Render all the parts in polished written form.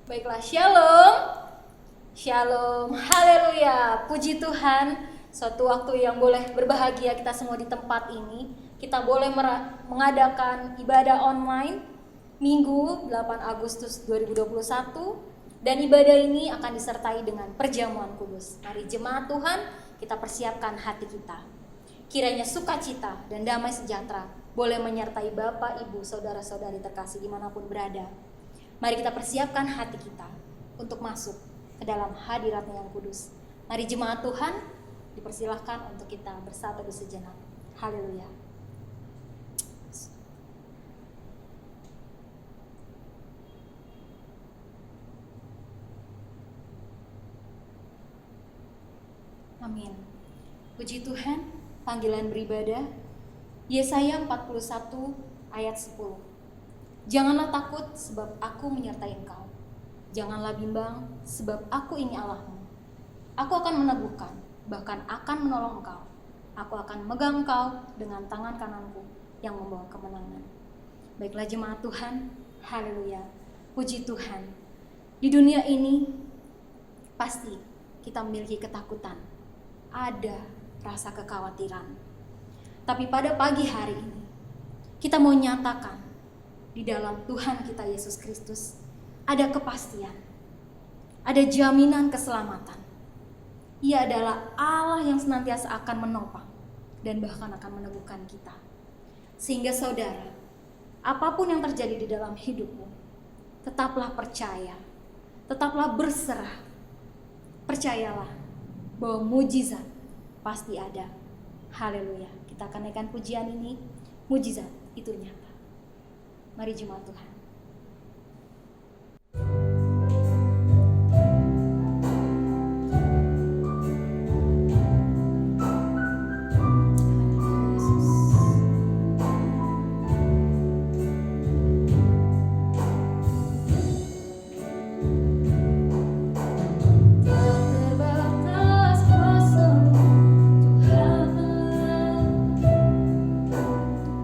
Baiklah, shalom. Shalom, haleluya. Puji Tuhan, suatu waktu yang boleh berbahagia kita semua di tempat ini. Kita boleh mengadakan ibadah online Minggu 8 Agustus 2021. Dan ibadah ini akan disertai dengan perjamuan kudus. Mari jemaat Tuhan, kita persiapkan hati kita. Kiranya sukacita dan damai sejahtera boleh menyertai Bapak, Ibu, saudara-saudari terkasih dimanapun berada. Mari kita persiapkan hati kita untuk masuk ke dalam hadirat-Nya yang kudus. Mari jemaat Tuhan, dipersilahkan untuk kita bersatu sejenak. Haleluya. Amin. Puji Tuhan, panggilan beribadah Yesaya 41 ayat 10. Janganlah takut sebab aku menyertai engkau. Janganlah bimbang sebab aku ini Allahmu. Aku akan meneguhkan, bahkan akan menolong engkau. Aku akan megang engkau dengan tangan kananku yang membawa kemenangan. Baiklah jemaat Tuhan, haleluya. Puji Tuhan. Di dunia ini pasti kita memiliki ketakutan. Ada rasa kekhawatiran. Tapi pada pagi hari ini kita mau nyatakan di dalam Tuhan kita Yesus Kristus ada kepastian, ada jaminan keselamatan. Ia adalah Allah yang senantiasa akan menopang dan bahkan akan meneguhkan kita. Sehingga saudara, apapun yang terjadi di dalam hidupmu, tetaplah percaya, tetaplah berserah. Percayalah bahwa mujizat pasti ada. Haleluya. Kita akan naikkan pujian ini, mujizat itu nyata. Mari jemaat Tuhan.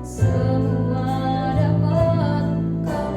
Semua dapat kau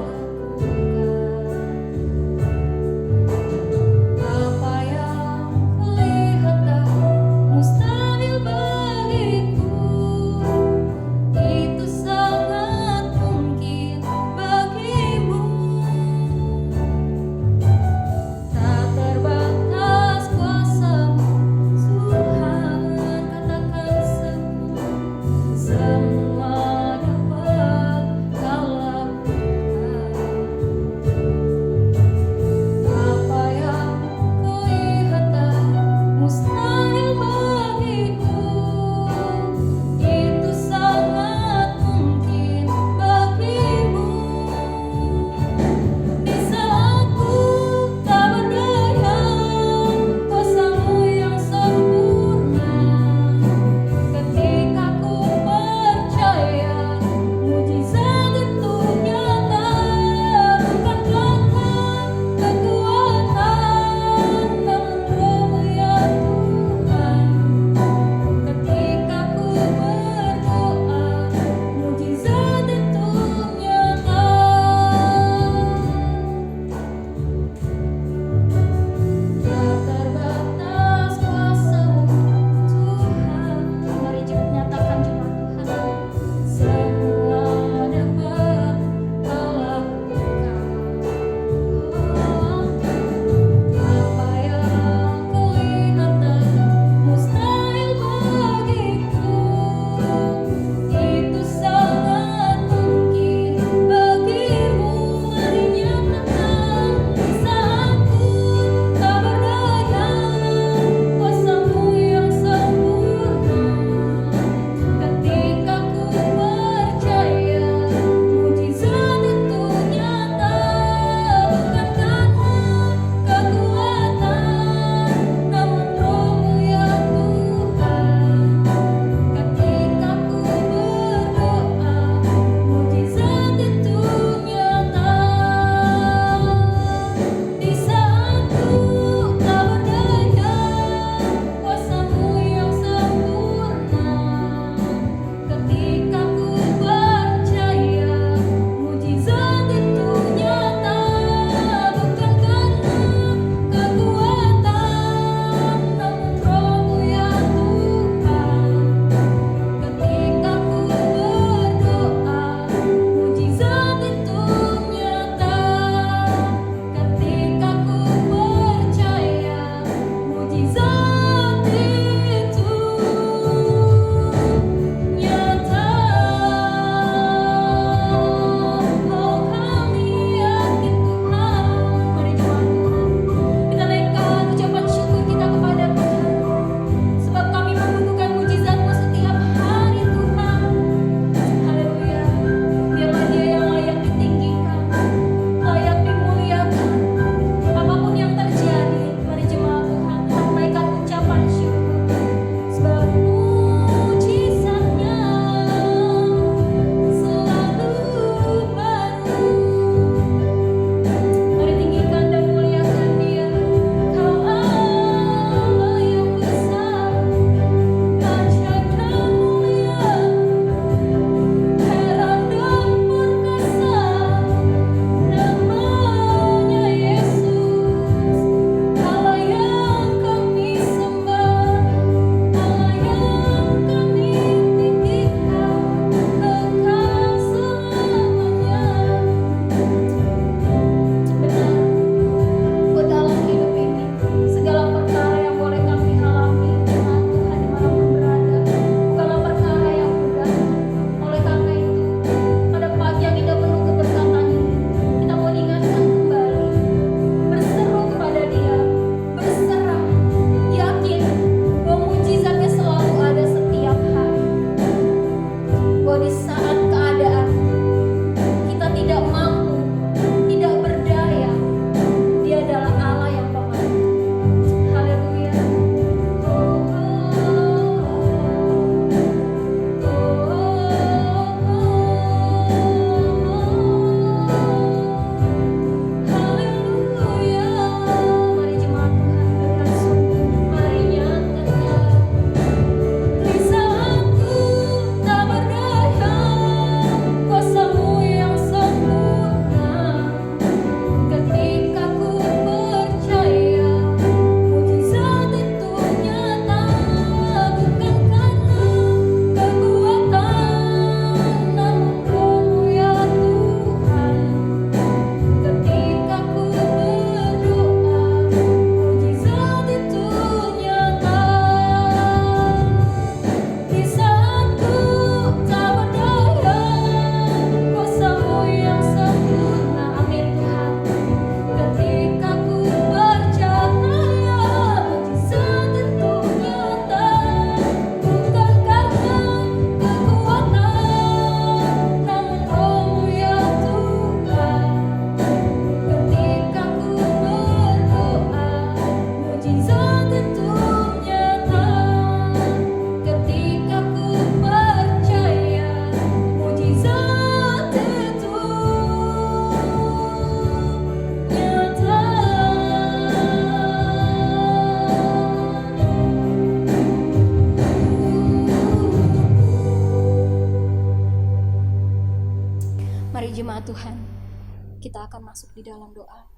kita akan masuk di dalam doa.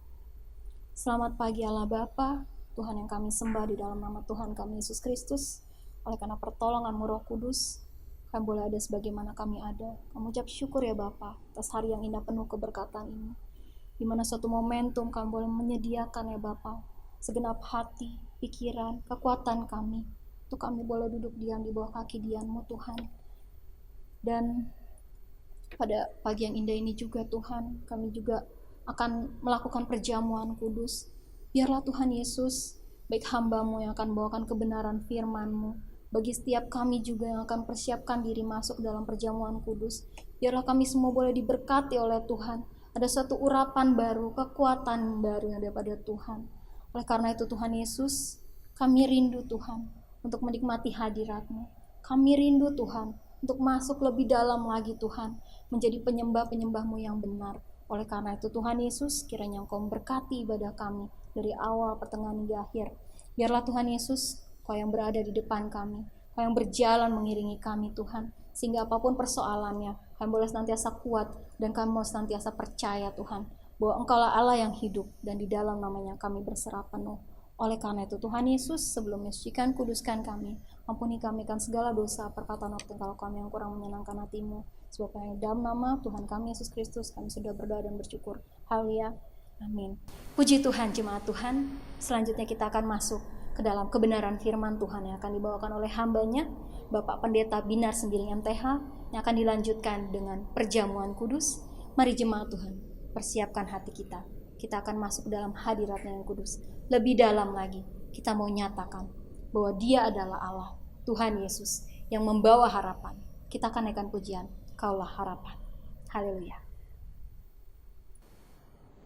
Selamat pagi Allah Bapa, Tuhan yang kami sembah di dalam nama Tuhan kami Yesus Kristus. Oleh karena pertolongan-Mu Roh Kudus, kami boleh ada sebagaimana kami ada. Kami ucap syukur ya Bapa atas hari yang indah penuh keberkatan ini, di mana suatu momentum kami boleh menyediakan ya Bapa segenap hati, pikiran, kekuatan kami, untuk kami boleh duduk diam di bawah kaki diam-Mu Tuhan. Dan pada pagi yang indah ini juga Tuhan, kami juga akan melakukan perjamuan kudus. Biarlah Tuhan Yesus, baik hamba-Mu yang akan bawakan kebenaran firman-Mu, bagi setiap kami juga yang akan persiapkan diri masuk dalam perjamuan kudus, biarlah kami semua boleh diberkati oleh Tuhan. Ada suatu urapan baru, kekuatan baru yang daripada Tuhan. Oleh karena itu Tuhan Yesus, kami rindu Tuhan untuk menikmati hadirat-Mu. Kami rindu Tuhan untuk masuk lebih dalam lagi Tuhan, menjadi penyembah-penyembah-Mu yang benar. Oleh karena itu Tuhan Yesus, kiranya Engkau memberkati ibadah kami dari awal, pertengahan hingga akhir. Biarlah Tuhan Yesus, Kau yang berada di depan kami, Kau yang berjalan mengiringi kami Tuhan, sehingga apapun persoalannya, kami boleh senantiasa kuat dan kami mau senantiasa percaya Tuhan, bahwa Engkaulah Allah yang hidup dan di dalam namanya kami berserah penuh. Oleh karena itu Tuhan Yesus, sebelum mensucikan kuduskan kami, ampuni kami akan segala dosa, perkataan atau kalau kami yang kurang menyenangkan hati-Mu. Sebab yang dalam nama Tuhan kami Yesus Kristus kami sudah berdoa dan bersyukur. Haleluya. Amin. Puji Tuhan jemaat Tuhan. Selanjutnya kita akan masuk ke dalam kebenaran firman Tuhan yang akan dibawakan oleh hambanya Bapak Pendeta Binar Sembiring MTH, yang akan dilanjutkan dengan perjamuan kudus. Mari jemaat Tuhan, persiapkan hati kita. Kita akan masuk dalam hadirat-Nya yang kudus. Lebih dalam lagi, kita mau nyatakan bahwa Dia adalah Allah, Tuhan Yesus, yang membawa harapan. Kita akan naikkan pujian, Kaulah harapan. Haleluya.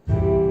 Oh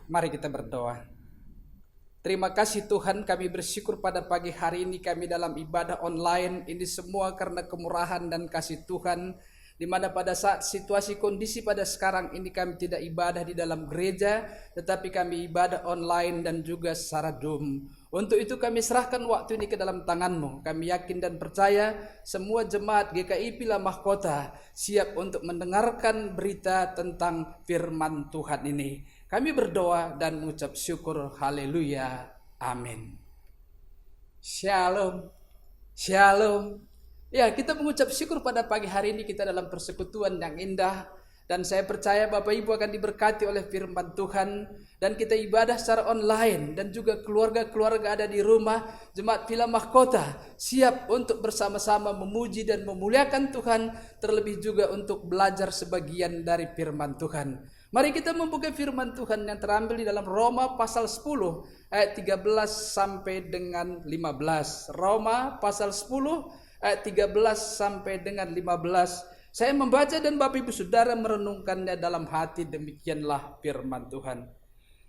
Mari kita berdoa. Terima kasih Tuhan, kami bersyukur pada pagi hari ini kami dalam ibadah online. Ini semua karena kemurahan dan kasih Tuhan, di mana pada saat situasi kondisi pada sekarang ini kami tidak ibadah di dalam gereja, tetapi kami ibadah online dan juga secara Zoom. Untuk itu kami serahkan waktu ini ke dalam tangan-Mu. Kami yakin dan percaya semua jemaat GKI Pilah Mahkota siap untuk mendengarkan berita tentang firman Tuhan ini. Kami berdoa dan mengucap syukur. Haleluya. Amin. Shalom. Shalom. Ya, kita mengucap syukur pada pagi hari ini kita dalam persekutuan yang indah. Dan saya percaya Bapak Ibu akan diberkati oleh firman Tuhan. Dan kita ibadah secara online. Dan juga keluarga-keluarga ada di rumah. Jemaat Pilah Mahkota siap untuk bersama-sama memuji dan memuliakan Tuhan. Terlebih juga untuk belajar sebagian dari firman Tuhan. Mari kita membuka firman Tuhan yang terambil di dalam Roma pasal 10 ayat 13 sampai dengan 15. Roma pasal 10 ayat 13 sampai dengan 15. Saya membaca dan Bapak Ibu Saudara merenungkannya dalam hati, demikianlah firman Tuhan.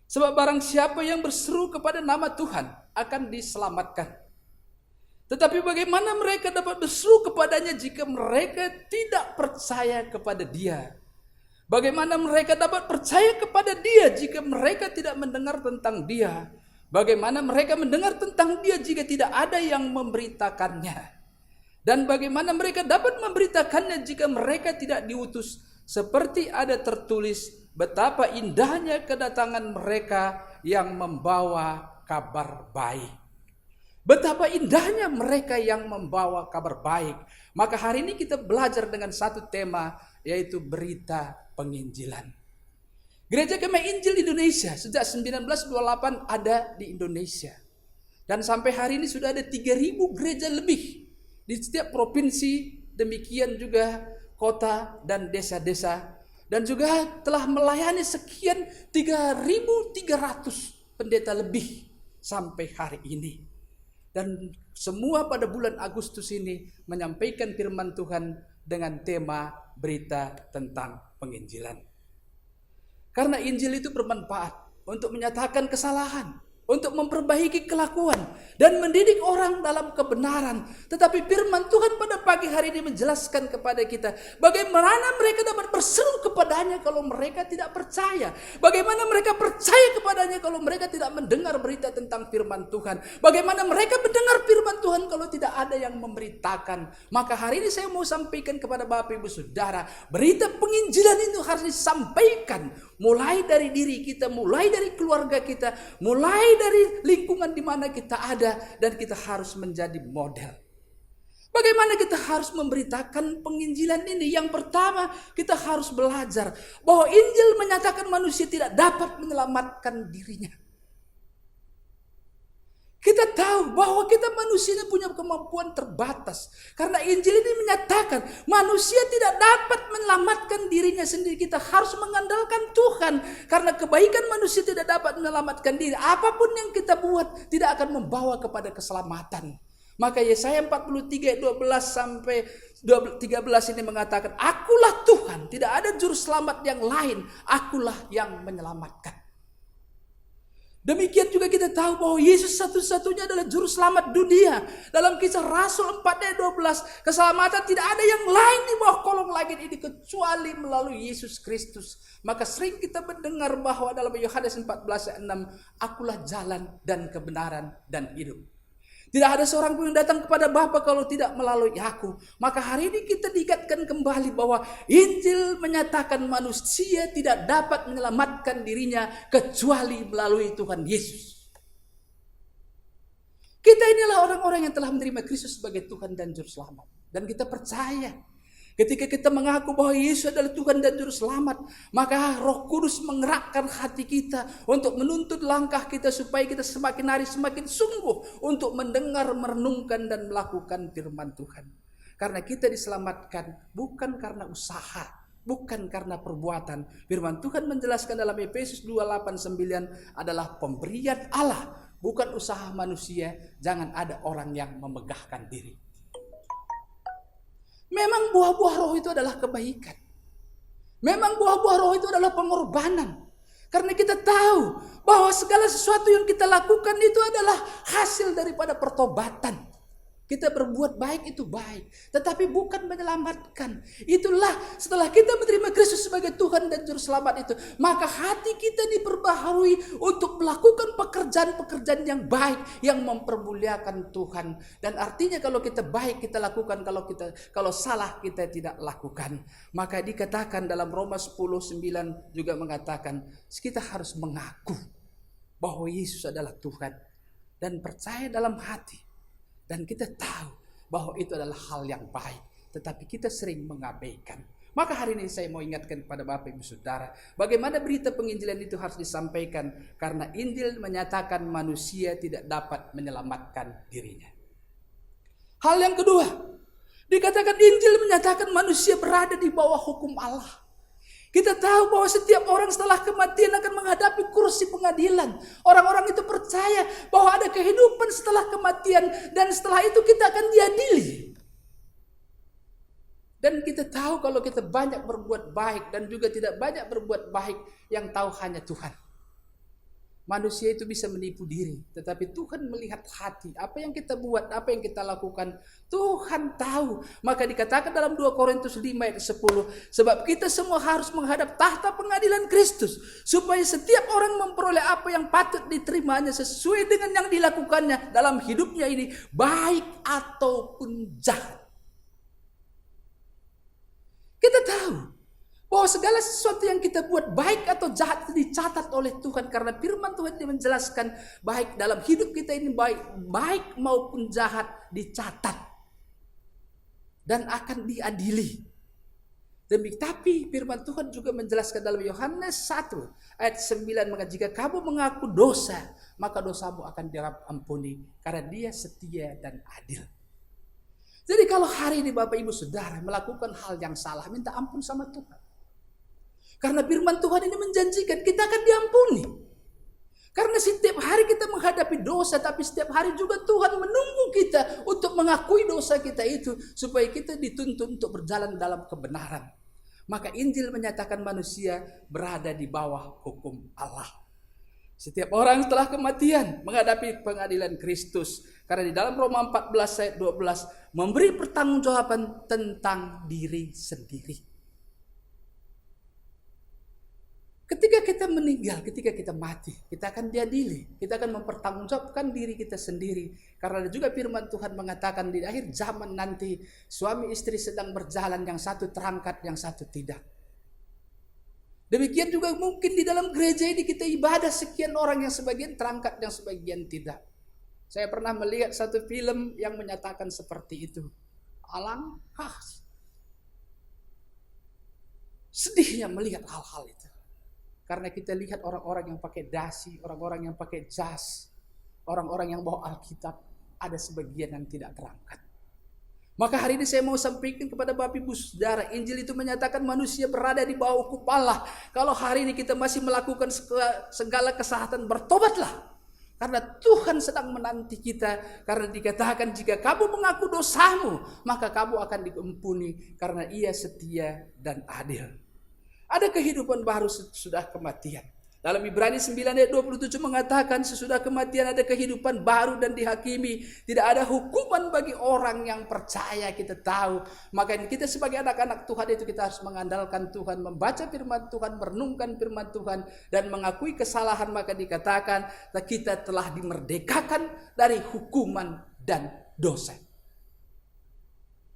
Sebab barang siapa yang berseru kepada nama Tuhan akan diselamatkan. Tetapi bagaimana mereka dapat berseru kepadanya jika mereka tidak percaya kepada Dia? Bagaimana mereka dapat percaya kepada Dia jika mereka tidak mendengar tentang Dia? Bagaimana mereka mendengar tentang Dia jika tidak ada yang memberitakannya? Dan bagaimana mereka dapat memberitakannya jika mereka tidak diutus? Seperti ada tertulis, betapa indahnya kedatangan mereka yang membawa kabar baik. Betapa indahnya mereka yang membawa kabar baik. Maka hari ini kita belajar dengan satu tema, yaitu berita penginjilan. Gereja Kemah Injil Indonesia sejak 1928 ada di Indonesia. Dan sampai hari ini sudah ada 3.000 gereja lebih di setiap provinsi, demikian juga kota dan desa-desa. Dan juga telah melayani sekian 3.300 pendeta lebih sampai hari ini. Dan semua pada bulan Agustus ini menyampaikan firman Tuhan dengan tema berita tentang penginjilan. Karena Injil itu bermanfaat untuk menyatakan kesalahan, untuk memperbaiki kelakuan dan mendidik orang dalam kebenaran. Tetapi firman Tuhan pada pagi hari ini menjelaskan kepada kita bagaimana mereka dapat berseru kepadanya kalau mereka tidak percaya. Bagaimana mereka percaya kepadanya kalau mereka tidak mendengar berita tentang firman Tuhan. Bagaimana mereka mendengar firman Tuhan kalau tidak ada yang memberitakan. Maka hari ini saya mau sampaikan kepada Bapak Ibu Saudara, berita penginjilan itu harus disampaikan mulai dari diri kita, mulai dari keluarga kita, mulai dari lingkungan di mana kita ada, dan kita harus menjadi model. Bagaimana kita harus memberitakan penginjilan ini? Yang pertama, kita harus belajar bahwa Injil menyatakan manusia tidak dapat menyelamatkan dirinya. Kita tahu bahwa kita manusia ini punya kemampuan terbatas. Karena Injil ini menyatakan manusia tidak dapat menyelamatkan dirinya sendiri. Kita harus mengandalkan Tuhan. Karena kebaikan manusia tidak dapat menyelamatkan diri. Apapun yang kita buat tidak akan membawa kepada keselamatan. Maka Yesaya 43 12 sampai 13 ini mengatakan, akulah Tuhan, tidak ada juru selamat yang lain, akulah yang menyelamatkan. Demikian juga kita tahu bahwa Yesus satu-satunya adalah juru selamat dunia. Dalam Kisah Rasul 4 ayat 12, keselamatan tidak ada yang lain di bawah kolong langit ini kecuali melalui Yesus Kristus. Maka sering kita mendengar bahwa dalam Yohanes 14 ayat 6, akulah jalan dan kebenaran dan hidup. Tidak ada seorang pun yang datang kepada Bapa kalau tidak melalui aku. Maka hari ini kita diingatkan kembali bahwa Injil menyatakan manusia tidak dapat menyelamatkan dirinya kecuali melalui Tuhan Yesus. Kita inilah orang-orang yang telah menerima Kristus sebagai Tuhan dan Juru Selamat. Dan kita percaya ketika kita mengaku bahwa Yesus adalah Tuhan dan Juru Selamat, maka Roh Kudus menggerakkan hati kita untuk menuntut langkah kita supaya kita semakin hari semakin sungguh untuk mendengar, merenungkan dan melakukan firman Tuhan. Karena kita diselamatkan bukan karena usaha, bukan karena perbuatan. Firman Tuhan menjelaskan dalam Efesus 2:8-9 adalah pemberian Allah, bukan usaha manusia. Jangan ada orang yang memegahkan diri. Memang buah-buah roh itu adalah kebaikan. Memang buah-buah roh itu adalah pengorbanan. Karena kita tahu bahwa segala sesuatu yang kita lakukan itu adalah hasil daripada pertobatan. Kita berbuat baik itu baik, tetapi bukan menyelamatkan. Itulah setelah kita menerima Kristus sebagai Tuhan dan Juru Selamat itu, maka hati kita diperbaharui untuk melakukan pekerjaan-pekerjaan yang baik, yang mempermuliakan Tuhan. Dan artinya kalau kita baik kita lakukan, kalau salah kita tidak lakukan. Maka dikatakan dalam Roma 10:9 juga mengatakan, kita harus mengaku bahwa Yesus adalah Tuhan dan percaya dalam hati. Dan kita tahu bahwa itu adalah hal yang baik, tetapi kita sering mengabaikan. Maka hari ini saya mau ingatkan kepada Bapak Ibu Saudara, bagaimana berita penginjilan itu harus disampaikan, karena Injil menyatakan manusia tidak dapat menyelamatkan dirinya. Hal yang kedua, dikatakan Injil menyatakan manusia berada di bawah hukum Allah. Kita tahu bahwa setiap orang setelah kematian akan menghadapi kursi pengadilan. Orang-orang itu percaya bahwa ada kehidupan setelah kematian, dan setelah itu kita akan diadili. Dan kita tahu kalau kita banyak berbuat baik dan juga tidak banyak berbuat baik, yang tahu hanya Tuhan. Manusia itu bisa menipu diri, tetapi Tuhan melihat hati. Apa yang kita buat, apa yang kita lakukan, Tuhan tahu. Maka dikatakan dalam 2 Korintus 5 ayat 10, sebab kita semua harus menghadap tahta pengadilan Kristus, supaya setiap orang memperoleh apa yang patut diterimanya sesuai dengan yang dilakukannya dalam hidupnya ini, baik ataupun jahat. Kita tahu bahwa segala sesuatu yang kita buat baik atau jahat dicatat oleh Tuhan, karena firman Tuhan dia menjelaskan baik dalam hidup kita ini, baik maupun jahat dicatat dan akan diadili. Tapi firman Tuhan juga menjelaskan dalam Yohanes 1 ayat 9, maka jika kamu mengaku dosa, maka dosamu akan diampuni, karena Dia setia dan adil. Jadi kalau hari ini Bapak Ibu Saudara melakukan hal yang salah, minta ampun sama Tuhan. Karena firman Tuhan ini menjanjikan kita akan diampuni. Karena setiap hari kita menghadapi dosa, tapi setiap hari juga Tuhan menunggu kita untuk mengakui dosa kita itu, supaya kita dituntun untuk berjalan dalam kebenaran. Maka Injil menyatakan manusia berada di bawah hukum Allah. Setiap orang setelah kematian menghadapi pengadilan Kristus. Karena di dalam Roma 14 ayat 12 memberi pertanggungjawaban tentang diri sendiri. Ketika kita meninggal, ketika kita mati, kita akan diadili. Kita akan mempertanggungjawabkan diri kita sendiri. Karena juga firman Tuhan mengatakan di akhir zaman nanti, suami istri sedang berjalan, yang satu terangkat, yang satu tidak. Demikian juga mungkin di dalam gereja ini kita ibadah sekian orang, yang sebagian terangkat, yang sebagian tidak. Saya pernah melihat satu film yang menyatakan seperti itu. Alangkah sedihnya melihat hal-hal itu. Karena kita lihat orang-orang yang pakai dasi, orang-orang yang pakai jas, orang-orang yang bawa Alkitab, ada sebagian yang tidak terangkat. Maka hari ini saya mau sampaikan kepada Bapak Ibu Saudara, Injil itu menyatakan manusia berada di bawah hukum Allah. Kalau hari ini kita masih melakukan segala kesalahan, bertobatlah. Karena Tuhan sedang menanti kita. Karena dikatakan jika kamu mengaku dosamu, maka kamu akan diampuni, karena Ia setia dan adil. Ada kehidupan baru sesudah kematian. Dalam Ibrani 9 ayat 27 mengatakan sesudah kematian ada kehidupan baru dan dihakimi. Tidak ada hukuman bagi orang yang percaya, kita tahu. Maka kita sebagai anak-anak Tuhan itu kita harus mengandalkan Tuhan, membaca firman Tuhan, merenungkan firman Tuhan, dan mengakui kesalahan. Maka dikatakan kita telah dimerdekakan dari hukuman dan dosa.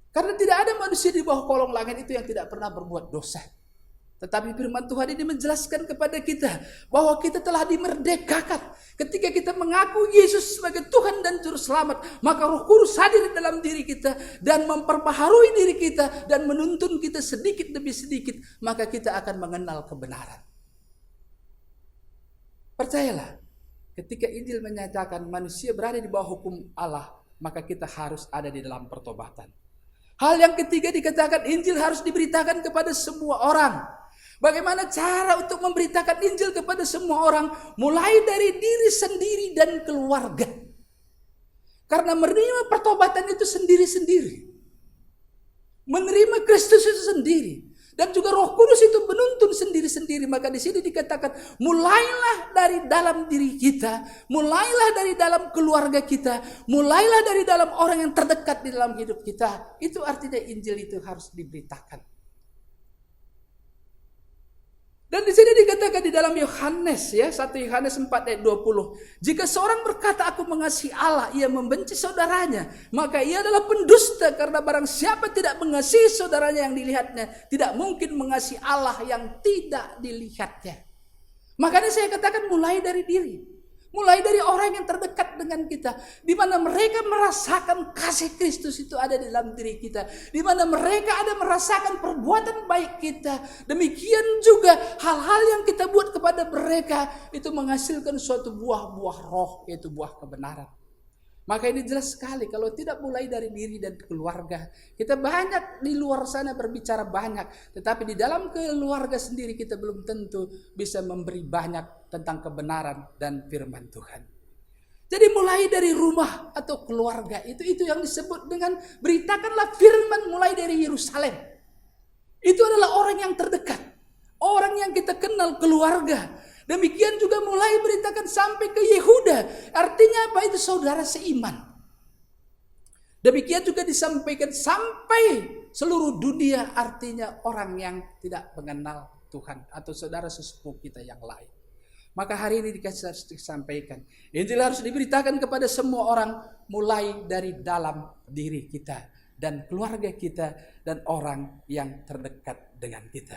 Karena tidak ada manusia di bawah kolong langit itu yang tidak pernah berbuat dosa. Tetapi firman Tuhan ini menjelaskan kepada kita bahwa kita telah dimerdekakan. Ketika kita mengaku Yesus sebagai Tuhan dan Juru Selamat, maka Roh Kudus hadir dalam diri kita dan memperbaharui diri kita dan menuntun kita sedikit demi sedikit, maka kita akan mengenal kebenaran. Percayalah, ketika Injil menyatakan manusia berada di bawah hukum Allah, maka kita harus ada di dalam pertobatan. Hal yang ketiga dikatakan Injil harus diberitakan kepada semua orang. Bagaimana cara untuk memberitakan Injil kepada semua orang? Mulai dari diri sendiri dan keluarga. Karena menerima pertobatan itu sendiri-sendiri. Menerima Kristus itu sendiri. Dan juga Roh Kudus itu menuntun sendiri-sendiri. Maka di sini dikatakan, mulailah dari dalam diri kita, mulailah dari dalam keluarga kita, mulailah dari dalam orang yang terdekat di dalam hidup kita. Itu artinya Injil itu harus diberitakan. Dan di sini dikatakan di dalam Yohanes, ya, 1 Yohanes 4 ayat 20. Jika seorang berkata aku mengasihi Allah, ia membenci saudaranya, maka ia adalah pendusta, karena barang siapa tidak mengasihi saudaranya yang dilihatnya, tidak mungkin mengasihi Allah yang tidak dilihatnya. Makanya saya katakan mulai dari diri. Mulai dari orang yang terdekat dengan kita, di mana mereka merasakan kasih Kristus itu ada di dalam diri kita, di mana mereka ada merasakan perbuatan baik kita. Demikian juga hal-hal yang kita buat kepada mereka itu menghasilkan suatu buah-buah roh, yaitu buah kebenaran. Maka ini jelas sekali, kalau tidak mulai dari diri dan keluarga, kita banyak di luar sana berbicara banyak, tetapi di dalam keluarga sendiri kita belum tentu bisa memberi banyak tentang kebenaran dan firman Tuhan. Jadi mulai dari rumah atau keluarga, itu yang disebut dengan beritakanlah firman mulai dari Yerusalem. Itu adalah orang yang terdekat, orang yang kita kenal, keluarga. Demikian juga mulai beritakan sampai ke Yehuda. Artinya apa? Itu saudara seiman. Demikian juga disampaikan sampai seluruh dunia. Artinya orang yang tidak mengenal Tuhan atau saudara sesepuh kita yang lain. Maka hari ini disampaikan, Injil harus diberitakan kepada semua orang, mulai dari dalam diri kita dan keluarga kita dan orang yang terdekat dengan kita.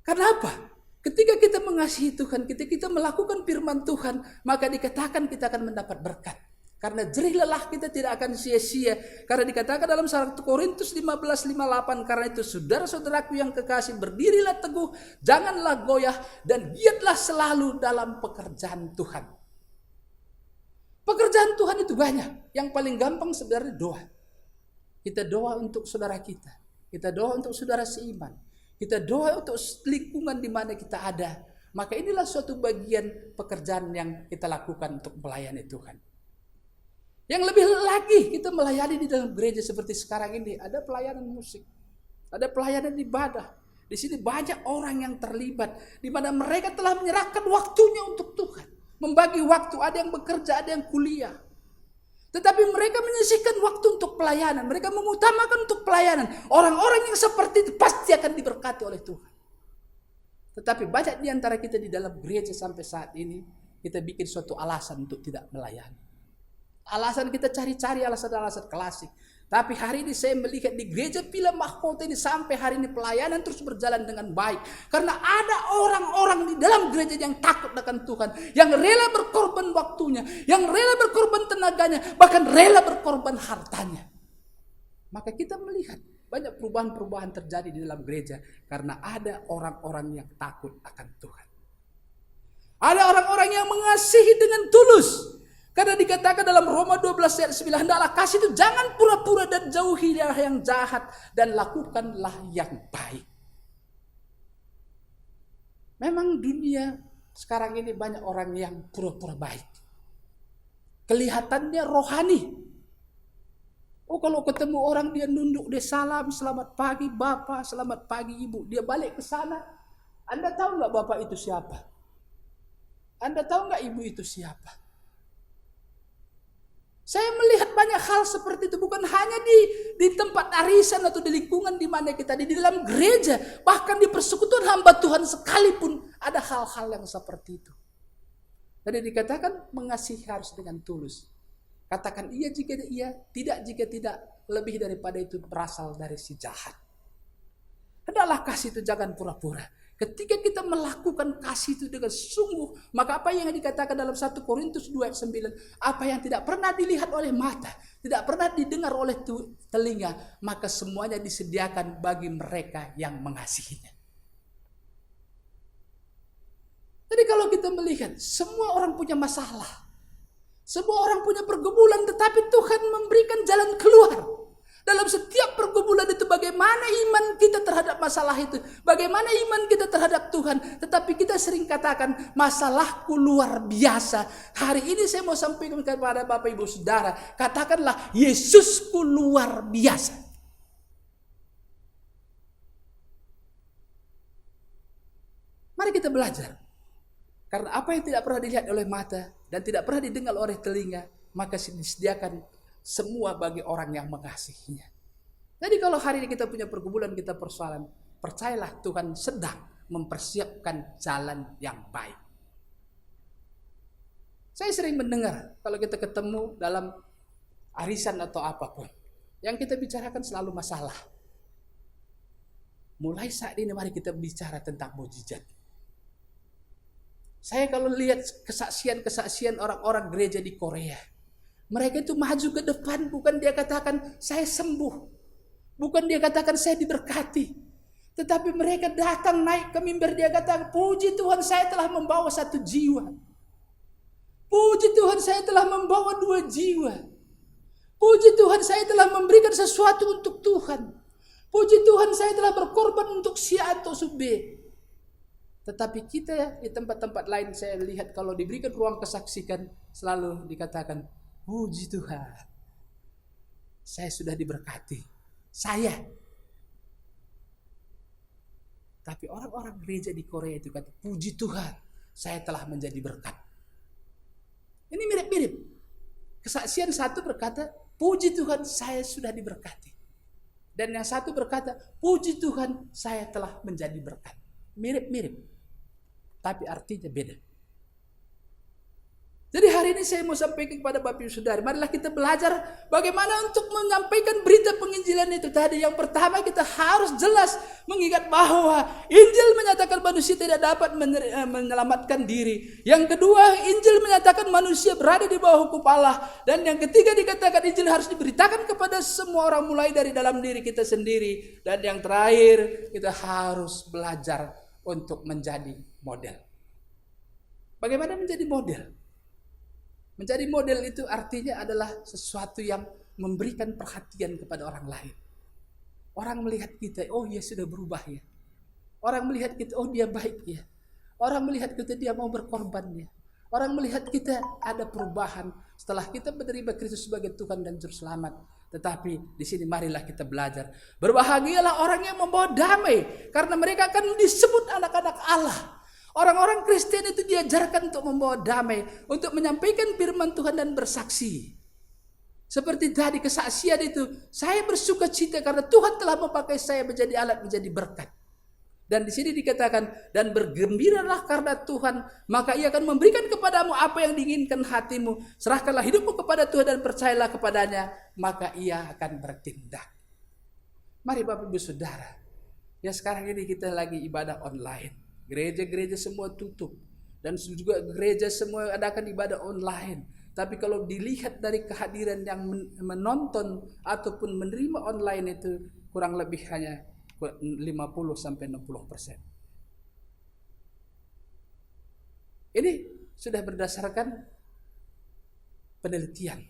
Karena apa? Ketika kita mengasihi Tuhan, ketika kita melakukan firman Tuhan, maka dikatakan kita akan mendapat berkat. Karena jerih lelah kita tidak akan sia-sia. Karena dikatakan dalam 1 Korintus 15:58, karena itu saudara-saudaraku yang kekasih, berdirilah teguh, janganlah goyah, dan giatlah selalu dalam pekerjaan Tuhan. Pekerjaan Tuhan itu banyak. Yang paling gampang sebenarnya doa. Kita doa untuk saudara kita. Kita doa untuk saudara seiman. Kita doa untuk lingkungan di mana kita ada. Maka inilah suatu bagian pekerjaan yang kita lakukan untuk melayani Tuhan. Yang lebih lagi kita melayani di dalam gereja seperti sekarang ini. Ada pelayanan musik. Ada pelayanan ibadah. Di sini banyak orang yang terlibat. Di mana mereka telah menyerahkan waktunya untuk Tuhan. Membagi waktu. Ada yang bekerja, ada yang kuliah. Tetapi mereka menyisihkan waktu untuk pelayanan. Mereka mengutamakan untuk pelayanan. Orang-orang yang seperti itu pasti akan diberkati oleh Tuhan. Tetapi banyak di antara kita di dalam gereja sampai saat ini, kita bikin suatu alasan untuk tidak melayani. Alasan kita cari-cari alasan-alasan klasik. Tapi hari ini saya melihat di gereja Pila Mahkota ini sampai hari ini pelayanan terus berjalan dengan baik. Karena ada orang-orang di dalam gereja yang takut akan Tuhan. Yang rela berkorban waktunya. Yang rela berkorban tenaganya. Bahkan rela berkorban hartanya. Maka kita melihat banyak perubahan-perubahan terjadi di dalam gereja. Karena ada orang-orang yang takut akan Tuhan. Ada orang-orang yang mengasihi dengan tulus. Karena dikatakan dalam Roma 12 ayat 9, hendaklah kasih itu jangan pura-pura dan jauhilah yang jahat dan lakukanlah yang baik. Memang dunia sekarang ini banyak orang yang pura-pura baik. Kelihatannya rohani. Oh, kalau ketemu orang dia nunduk, dia salam, selamat pagi Bapak, selamat pagi Ibu. Dia balik ke sana. Anda tahu nggak Bapak itu siapa? Anda tahu nggak Ibu itu siapa? Saya melihat banyak hal seperti itu, bukan hanya di tempat arisan atau di lingkungan di mana kita di dalam gereja, bahkan di persekutuan hamba Tuhan sekalipun ada hal-hal yang seperti itu. Tadi dikatakan mengasihi harus dengan tulus. Katakan iya jika iya, tidak jika tidak, lebih daripada itu berasal dari si jahat. Hendaklah kasih itu jangan pura-pura. Ketika kita melakukan kasih itu dengan sungguh, maka apa yang dikatakan dalam 1 Korintus 2 ayat 9, apa yang tidak pernah dilihat oleh mata, tidak pernah didengar oleh telinga, maka semuanya disediakan bagi mereka yang mengasihinya. Jadi kalau kita melihat, semua orang punya masalah, semua orang punya pergumulan, tetapi Tuhan memberikan jalan keluar. Dalam setiap pergumulan itu bagaimana iman kita terhadap masalah itu. Bagaimana iman kita terhadap Tuhan. Tetapi kita sering katakan masalahku luar biasa. Hari ini saya mau sampaikan kepada Bapak Ibu Saudara. Katakanlah Yesusku luar biasa. Mari kita belajar. Karena apa yang tidak pernah dilihat oleh mata dan tidak pernah didengar oleh telinga, maka disediakan semua bagi orang yang mengasihinya. Jadi kalau hari ini kita punya pergumulan, kita persoalan, percayalah Tuhan sedang mempersiapkan jalan yang baik. Saya sering mendengar kalau kita ketemu dalam arisan atau apapun, yang kita bicarakan selalu masalah. Mulai saat ini mari kita bicara tentang mukjizat. Saya kalau lihat kesaksian-kesaksian orang-orang gereja di Korea, mereka itu maju ke depan, bukan dia katakan saya sembuh, bukan dia katakan saya diberkati, tetapi mereka datang naik ke mimbar, dia katakan, puji Tuhan saya telah membawa 1 jiwa. Puji Tuhan saya telah membawa 2 jiwa. Puji Tuhan saya telah memberikan sesuatu untuk Tuhan. Puji Tuhan saya telah berkorban untuk si A atau si B. Tetapi kita di tempat-tempat lain saya lihat kalau diberikan ruang kesaksikan selalu dikatakan, puji Tuhan saya sudah diberkati. Saya. Tapi orang-orang gereja di Korea itu kata, puji Tuhan saya telah menjadi berkat. Ini mirip-mirip. Kesaksian satu berkata, puji Tuhan saya sudah diberkati. Dan yang satu berkata, puji Tuhan saya telah menjadi berkat. Mirip-mirip. Tapi artinya beda. Jadi hari ini saya mau sampaikan kepada Bapak Ibu Saudara, marilah kita belajar bagaimana untuk menyampaikan berita penginjilan itu tadi. Yang pertama kita harus jelas mengingat bahwa Injil menyatakan manusia tidak dapat menyelamatkan diri. Yang kedua, Injil menyatakan manusia berada di bawah hukum Allah. Dan yang ketiga dikatakan Injil harus diberitakan kepada semua orang mulai dari dalam diri kita sendiri. Dan yang terakhir, kita harus belajar untuk menjadi model. Bagaimana menjadi model? Menjadi model itu artinya adalah sesuatu yang memberikan perhatian kepada orang lain. Orang melihat kita, oh dia sudah berubah ya. Orang melihat kita, oh dia baik ya. Orang melihat kita, dia mau berkorban ya. Orang melihat kita ada perubahan setelah kita menerima Kristus sebagai Tuhan dan Juru Selamat. Tetapi di sini marilah kita belajar. Berbahagialah orang yang membawa damai, karena mereka akan disebut anak-anak Allah. Orang-orang Kristen itu diajarkan untuk membawa damai, untuk menyampaikan firman Tuhan dan bersaksi. Seperti tadi kesaksian itu, saya bersuka cita karena Tuhan telah memakai saya menjadi alat, menjadi berkat. Dan di sini dikatakan, dan bergembiralah karena Tuhan, maka Ia akan memberikan kepadamu apa yang diinginkan hatimu. Serahkanlah hidupmu kepada Tuhan dan percayalah kepadanya, maka Ia akan bertindak. Mari Bapak Ibu Saudara, ya sekarang ini kita lagi ibadah online. Gereja-gereja semua tutup. Dan juga gereja semua adakan ibadah online. Tapi kalau dilihat dari kehadiran yang menonton ataupun menerima online itu kurang lebih hanya 50-60%. Ini sudah berdasarkan penelitian.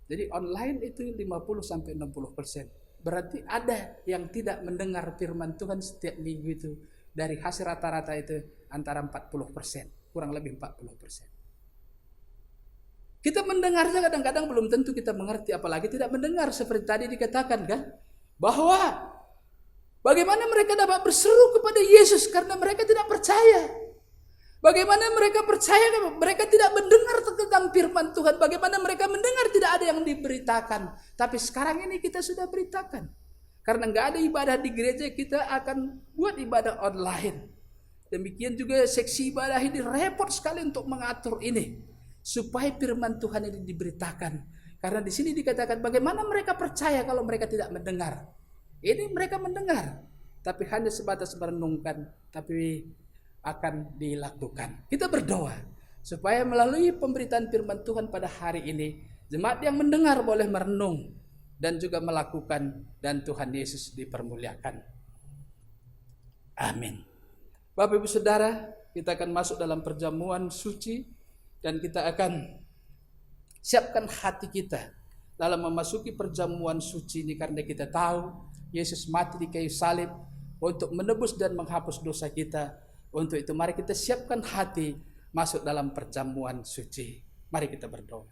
Jadi online itu 50-60%. Berarti ada yang tidak mendengar firman Tuhan setiap minggu itu. Dari hasil rata-rata itu antara 40%, kurang lebih 40%. Kita mendengarnya kadang-kadang belum tentu kita mengerti, apalagi tidak mendengar. Seperti tadi dikatakan kan, bahwa bagaimana mereka dapat berseru kepada Yesus karena mereka tidak percaya. Bagaimana mereka percaya, mereka tidak mendengar tentang firman Tuhan. Bagaimana mereka mendengar, tidak ada yang diberitakan. Tapi sekarang ini kita sudah beritakan. Karena nggak ada ibadah di gereja, kita akan buat ibadah online. Demikian juga seksi ibadah ini repot sekali untuk mengatur ini. Supaya firman Tuhan ini diberitakan. Karena di sini dikatakan bagaimana mereka percaya kalau mereka tidak mendengar. Ini mereka mendengar. Tapi hanya sebatas merenungkan. Tapi akan dilakukan. Kita berdoa. Supaya melalui pemberitaan firman Tuhan pada hari ini. Jemaat yang mendengar boleh merenung. Dan juga melakukan, dan Tuhan Yesus dipermuliakan. Amin. Bapak Ibu Saudara, kita akan masuk dalam perjamuan suci, dan kita akan siapkan hati kita dalam memasuki perjamuan suci ini, karena kita tahu Yesus mati di kayu salib untuk menebus dan menghapus dosa kita. Untuk itu mari kita siapkan hati masuk dalam perjamuan suci. Mari kita berdoa.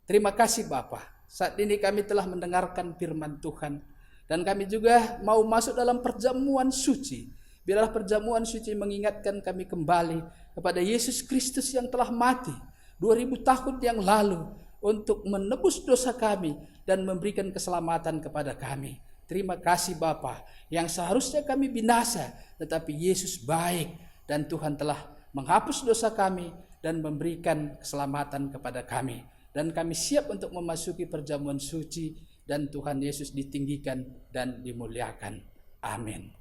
Terima kasih Bapa. Saat ini kami telah mendengarkan firman Tuhan. Dan kami juga mau masuk dalam perjamuan suci. Biarlah perjamuan suci mengingatkan kami kembali kepada Yesus Kristus yang telah mati 2000 tahun yang lalu untuk menebus dosa kami dan memberikan keselamatan kepada kami. Terima kasih Bapa, yang seharusnya kami binasa, tetapi Yesus baik dan Tuhan telah menghapus dosa kami dan memberikan keselamatan kepada kami. Dan kami siap untuk memasuki perjamuan suci dan Tuhan Yesus ditinggikan dan dimuliakan. Amin.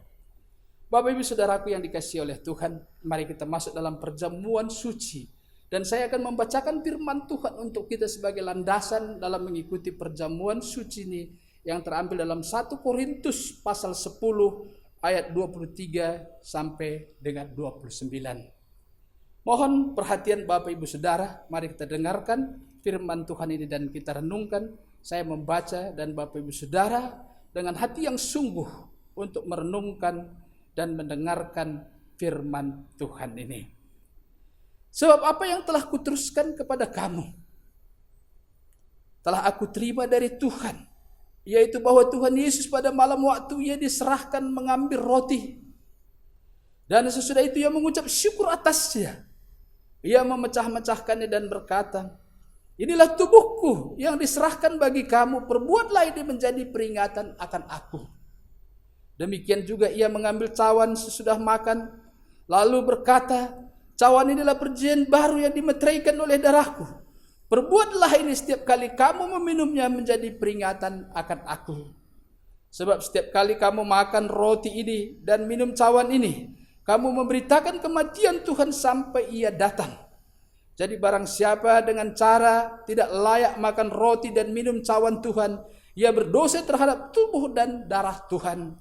Bapak Ibu Saudaraku yang dikasihi oleh Tuhan, mari kita masuk dalam perjamuan suci. Dan saya akan membacakan firman Tuhan untuk kita sebagai landasan dalam mengikuti perjamuan suci ini, yang terambil dalam 1 Korintus pasal 10 ayat 23 sampai dengan 29. Mohon perhatian Bapak Ibu Saudara, mari kita dengarkan firman Tuhan ini dan kita renungkan. Saya membaca dan Bapak Ibu Saudara dengan hati yang sungguh untuk merenungkan dan mendengarkan firman Tuhan ini. Sebab apa yang telah kuteruskan kepada kamu telah aku terima dari Tuhan, yaitu bahwa Tuhan Yesus pada malam waktu ia diserahkan mengambil roti, dan sesudah itu ia mengucap syukur atasnya. Ia memecah-mecahkannya dan berkata, inilah tubuhku yang diserahkan bagi kamu, perbuatlah ini menjadi peringatan akan aku. Demikian juga ia mengambil cawan sesudah makan, lalu berkata, cawan inilah perjanjian baru yang dimeteraikan oleh darahku. Perbuatlah ini setiap kali kamu meminumnya menjadi peringatan akan aku. Sebab setiap kali kamu makan roti ini dan minum cawan ini, kamu memberitakan kematian Tuhan sampai ia datang. Jadi barang siapa dengan cara tidak layak makan roti dan minum cawan Tuhan, ia berdosa terhadap tubuh dan darah Tuhan.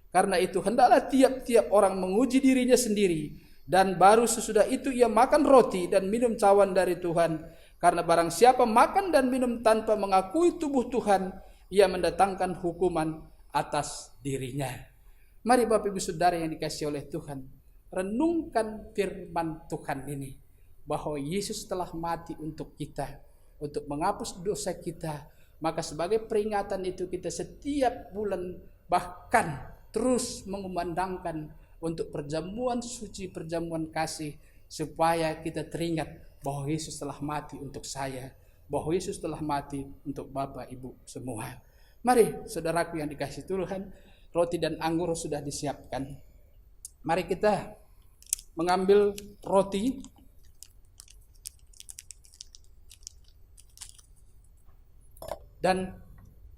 Karena itu hendaklah tiap-tiap orang menguji dirinya sendiri, dan baru sesudah itu ia makan roti dan minum cawan dari Tuhan. Karena barang siapa makan dan minum tanpa mengakui tubuh Tuhan, ia mendatangkan hukuman atas dirinya. Mari Bapak Ibu Saudara yang dikasihi oleh Tuhan, renungkan firman Tuhan ini, bahwa Yesus telah mati untuk kita, untuk menghapus dosa kita. Maka sebagai peringatan itu kita setiap bulan bahkan terus mengumandangkan untuk perjamuan suci, perjamuan kasih, supaya kita teringat bahwa Yesus telah mati untuk saya, bahwa Yesus telah mati untuk Bapak Ibu semua. Mari saudaraku yang dikasihi Tuhan, roti dan anggur sudah disiapkan. Mari kita mengambil roti dan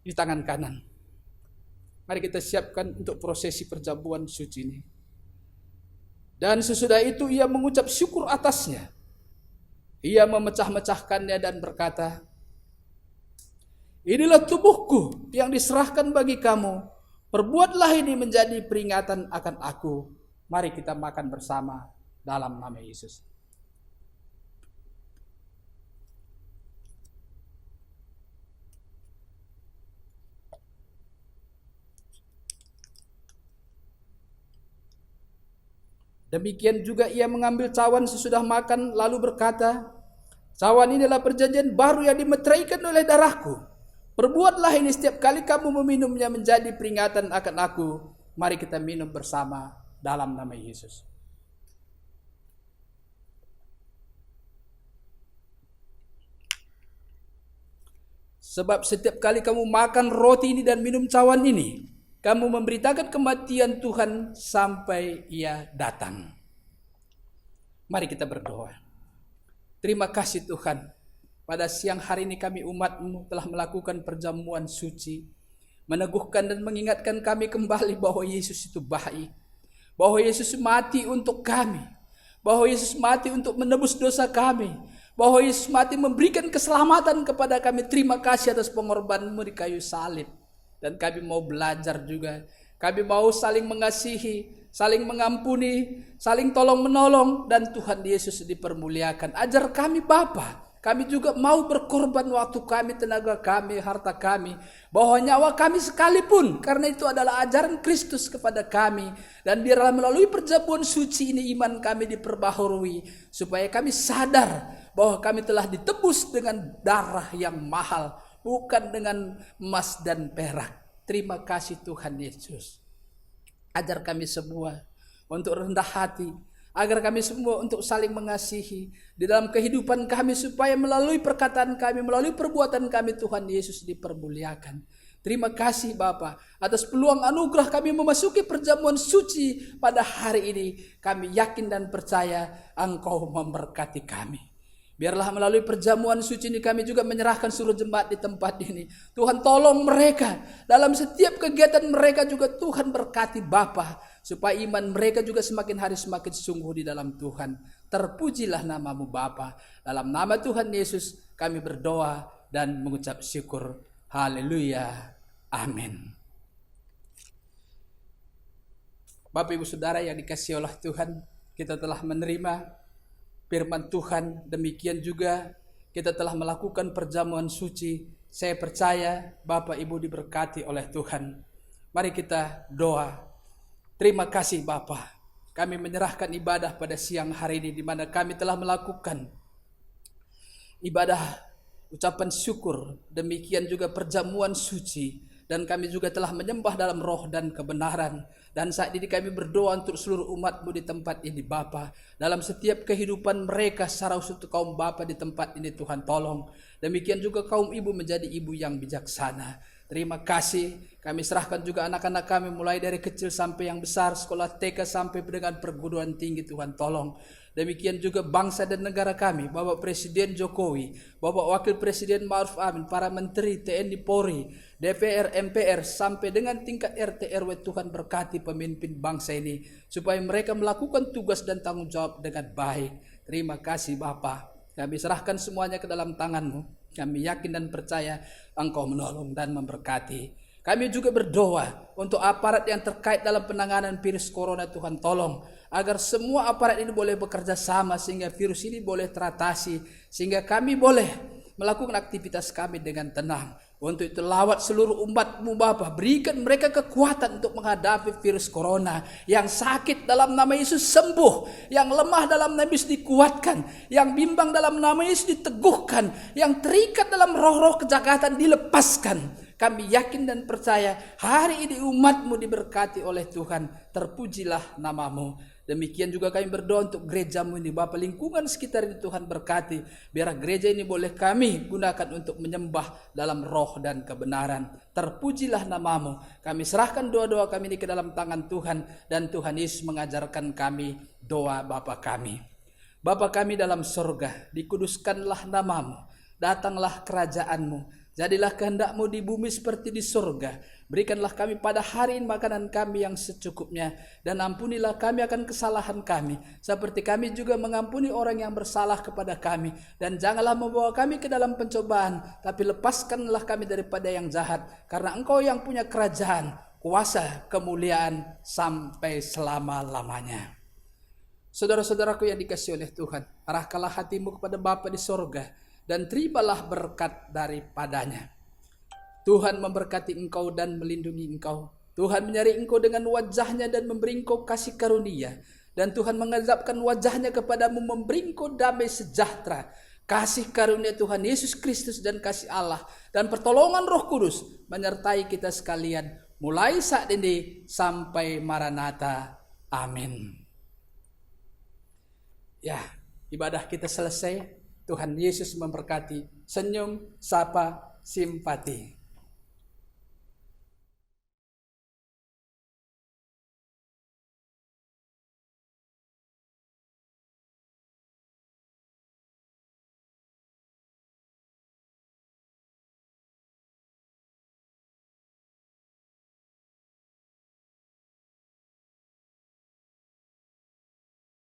di tangan kanan. Mari kita siapkan untuk prosesi perjamuan suci ini. Dan sesudah itu ia mengucap syukur atasnya. Ia memecah-mecahkannya dan berkata, inilah tubuhku yang diserahkan bagi kamu. Perbuatlah ini menjadi peringatan akan aku. Mari kita makan bersama dalam nama Yesus. Demikian juga ia mengambil cawan sesudah makan, lalu berkata, cawan ini adalah perjanjian baru yang dimeteraikan oleh darahku. Perbuatlah ini setiap kali kamu meminumnya menjadi peringatan akan aku. Mari kita minum bersama dalam nama Yesus. Sebab setiap kali kamu makan roti ini dan minum cawan ini, kamu memberitakan kematian Tuhan sampai ia datang. Mari kita berdoa. Terima kasih Tuhan, pada siang hari ini kami umat-Mu telah melakukan perjamuan suci, meneguhkan dan mengingatkan kami kembali bahwa Yesus itu baik, bahwa Yesus mati untuk kami, bahwa Yesus mati untuk menebus dosa kami, bahwa Yesus mati memberikan keselamatan kepada kami. Terima kasih atas pengorbanan-Mu di kayu salib. Dan kami mau belajar juga, kami mau saling mengasihi, saling mengampuni, saling tolong menolong, dan Tuhan Yesus dipermuliakan. Ajar kami Bapa, kami juga mau berkorban waktu kami, tenaga kami, harta kami, bahwa nyawa kami sekalipun, karena itu adalah ajaran Kristus kepada kami. Dan biarlah melalui perjamuan suci ini iman kami diperbaharui, supaya kami sadar bahwa kami telah ditebus dengan darah yang mahal, bukan dengan emas dan perak. Terima kasih Tuhan Yesus. Ajar kami semua untuk rendah hati, agar kami semua untuk saling mengasihi di dalam kehidupan kami, supaya melalui perkataan kami, melalui perbuatan kami, Tuhan Yesus dipermuliakan. Terima kasih Bapa atas peluang anugerah kami memasuki perjamuan suci pada hari ini. Kami yakin dan percaya Engkau memberkati kami. Biarlah melalui perjamuan suci ini kami juga menyerahkan seluruh jemaat di tempat ini. Tuhan tolong mereka dalam setiap kegiatan mereka juga, Tuhan berkati Bapa, supaya iman mereka juga semakin hari semakin sungguh di dalam Tuhan. Terpujilah nama-Mu Bapa. Dalam nama Tuhan Yesus kami berdoa dan mengucap syukur. Haleluya. Amin. Bapak Ibu Saudara yang dikasihi oleh Tuhan, kita telah menerima firman Tuhan, demikian juga kita telah melakukan perjamuan suci. Saya percaya Bapak Ibu diberkati oleh Tuhan. Mari kita doa. Terima kasih Bapa, kami menyerahkan ibadah pada siang hari ini, di mana kami telah melakukan ibadah ucapan syukur, demikian juga perjamuan suci, dan kami juga telah menyembah dalam roh dan kebenaran. Dan saat ini kami berdoa untuk seluruh umat-Mu di tempat ini Bapa, dalam setiap kehidupan mereka, secara khusus kaum Bapa di tempat ini, Tuhan tolong. Demikian juga kaum ibu menjadi ibu yang bijaksana. Terima kasih. Kami serahkan juga anak-anak kami mulai dari kecil sampai yang besar, sekolah TK sampai dengan perguruan tinggi, Tuhan tolong. Demikian juga bangsa dan negara kami, Bapak Presiden Jokowi, Bapak Wakil Presiden Ma'ruf Amin, para menteri, TNI Polri, DPR, MPR, sampai dengan tingkat RT RW. Tuhan berkati pemimpin bangsa ini, supaya mereka melakukan tugas dan tanggung jawab dengan baik. Terima kasih Bapa. Kami serahkan semuanya ke dalam tangan-Mu. Kami yakin dan percaya Engkau menolong dan memberkati. Kami juga berdoa untuk aparat yang terkait dalam penanganan virus corona. Tuhan tolong agar semua aparat ini boleh bekerja sama, sehingga virus ini boleh teratasi, sehingga kami boleh melakukan aktivitas kami dengan tenang. Untuk itu lawat seluruh umat-Mu Bapa, berikan mereka kekuatan untuk menghadapi virus corona. Yang sakit dalam nama Yesus sembuh, yang lemah dalam nama Yesus dikuatkan, yang bimbang dalam nama Yesus diteguhkan, yang terikat dalam roh-roh kejahatan dilepaskan. Kami yakin dan percaya hari ini umat-Mu diberkati oleh Tuhan. Terpujilah nama-Mu. Demikian juga kami berdoa untuk gereja-Mu ini Bapa, lingkungan sekitar ini Tuhan berkati. Biar gereja ini boleh kami gunakan untuk menyembah dalam roh dan kebenaran. Terpujilah nama-Mu. Kami serahkan doa-doa kami ini ke dalam tangan Tuhan. Dan Tuhan Yesus mengajarkan kami doa Bapa kami. Bapa kami dalam sorga, dikuduskanlah nama-Mu. Datanglah kerajaan-Mu. Jadilah kehendak-Mu di bumi seperti di surga. Berikanlah kami pada hari ini makanan kami yang secukupnya. Dan ampunilah kami akan kesalahan kami, seperti kami juga mengampuni orang yang bersalah kepada kami. Dan janganlah membawa kami ke dalam pencobaan, tapi lepaskanlah kami daripada yang jahat. Karena Engkau yang punya kerajaan, kuasa, kemuliaan sampai selama-lamanya. Saudara-saudaraku yang dikasihi oleh Tuhan, arahkanlah hatimu kepada Bapa di sorga, dan terimalah berkat daripadanya. Tuhan memberkati engkau dan melindungi engkau. Tuhan menyari engkau dengan wajahnya dan memberi engkau kasih karunia. Dan Tuhan mengazabkan wajahnya kepadamu, memberi engkau damai sejahtera. Kasih karunia Tuhan Yesus Kristus dan kasih Allah dan pertolongan Roh Kudus menyertai kita sekalian, mulai saat ini sampai Maranatha. Amin. Ya, ibadah kita selesai. Tuhan Yesus memberkati. Senyum, sapa, simpati.